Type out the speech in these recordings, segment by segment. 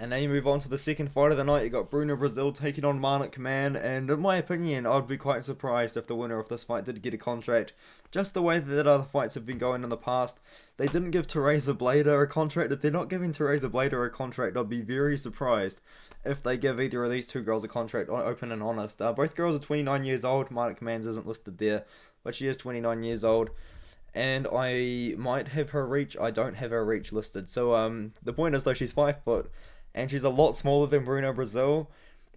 And now you move on to the second fight of the night. You got Bruna Brasil taking on Marnic Mann, and in my opinion, I'd be quite surprised if the winner of this fight did get a contract. Just the way that other fights have been going in the past, they didn't give Teresa Blader a contract. If they're not giving Teresa Blader a contract, I'd be very surprised if they give either of these two girls a contract, open and honest. Both girls are 29 years old. Marnic Mann isn't listed there, but she is 29 years old. And I might have her reach. I don't have her reach listed. So the point is though, she's 5 foot, and she's a lot smaller than Bruna Brasil.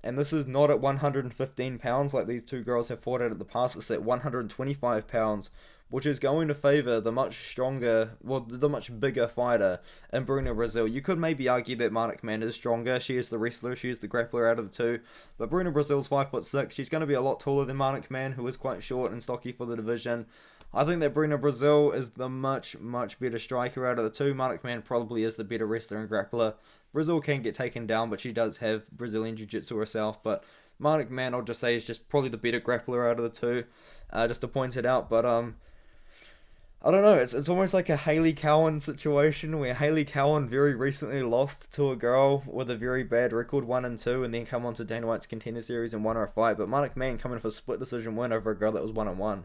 And this is not at 115 pounds like these two girls have fought at the past. It's at 125 pounds, which is going to favour the much stronger, well, the much bigger fighter in Bruna Brasil. You could maybe argue that Marnic Mann is stronger. She is the wrestler, she is the grappler out of the two. But Bruna Brasil's 5'6". She's going to be a lot taller than Marnic Mann, who is quite short and stocky for the division. I think that Bruna Brasil is the much better striker out of the two. Marnic Mann probably is the better wrestler and grappler. Brasil can get taken down, but she does have Brazilian Jiu-Jitsu herself. But Marnic Mann, I'll just say, is just probably the better grappler out of the two, just to point it out. But I don't know, it's almost like a Hayley Cowan situation, where Hayley Cowan very recently lost to a girl with a very bad record, 1-2, and then come on to Dana White's Contender Series and won her a fight. But Marnic Mann coming for a split decision win over a girl that was 1-1.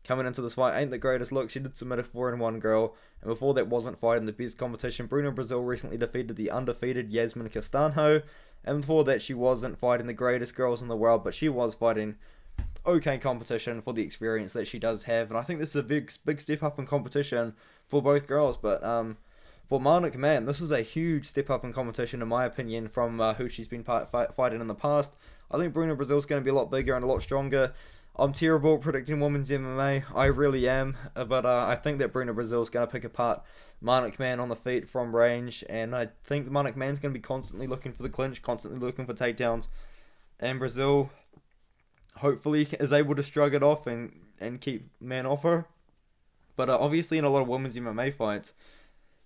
Coming into this fight ain't the greatest look. She did submit a 4-1 girl, and before that wasn't fighting the best competition. Bruna Brasil recently defeated the undefeated Yasmin Castanho, and before that she wasn't fighting the greatest girls in the world, but she was fighting okay competition for the experience that she does have. And I think this is a big step up in competition for both girls. But for Marnic Mann, this is a huge step up in competition in my opinion from who she's been fighting in the past. I think Bruna Brasil's going to be a lot bigger and a lot stronger. I'm terrible at predicting women's MMA, I really am, but I think that Bruna Brasil's going to pick apart Marnic Mann on the feet from range, and I think Marnic Mann's going to be constantly looking for the clinch, constantly looking for takedowns, and Brasil hopefully is able to shrug it off and keep Mann off her. But obviously in a lot of women's MMA fights,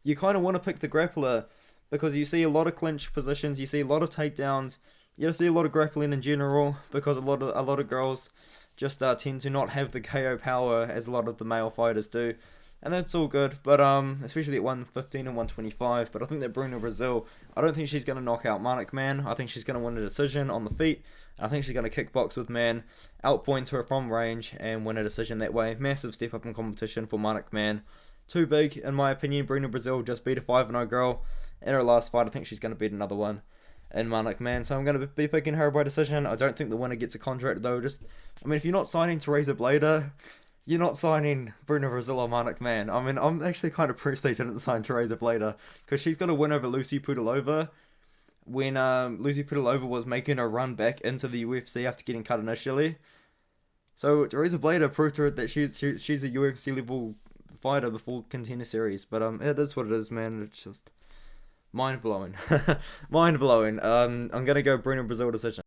you kind of want to pick the grappler, because you see a lot of clinch positions, you see a lot of takedowns, you see a lot of grappling in general, because a lot of girls just tend to not have the KO power as a lot of the male fighters do. And that's all good, but especially at 115 and 125. But I think that Bruna Brasil, I don't think she's going to knock out Marnic Mann. I think she's going to win a decision on the feet. I think she's going to kickbox with Mann, outpoint her from range, and win a decision that way. Massive step up in competition for Marnic Mann. Too big, in my opinion. Bruna Brasil just beat a 5-0 girl in her last fight. I think she's going to beat another one in Marnic Mann, so I'm going to be picking her by decision. I don't think the winner gets a contract though. If you're not signing Teresa Blader, you're not signing Bruna Brasil or Marnic Mann. I'm actually kind of pressed they didn't sign Teresa Blader, because she's got a win over Lucy Pudilova when Lucy Pudilova was making her run back into the UFC after getting cut initially. So Teresa Blader proved to her that she's a UFC level fighter before Contender Series. But it is what it is, man. It's just mind blowing. Mind blowing. I'm gonna go Bruna Brasil decision.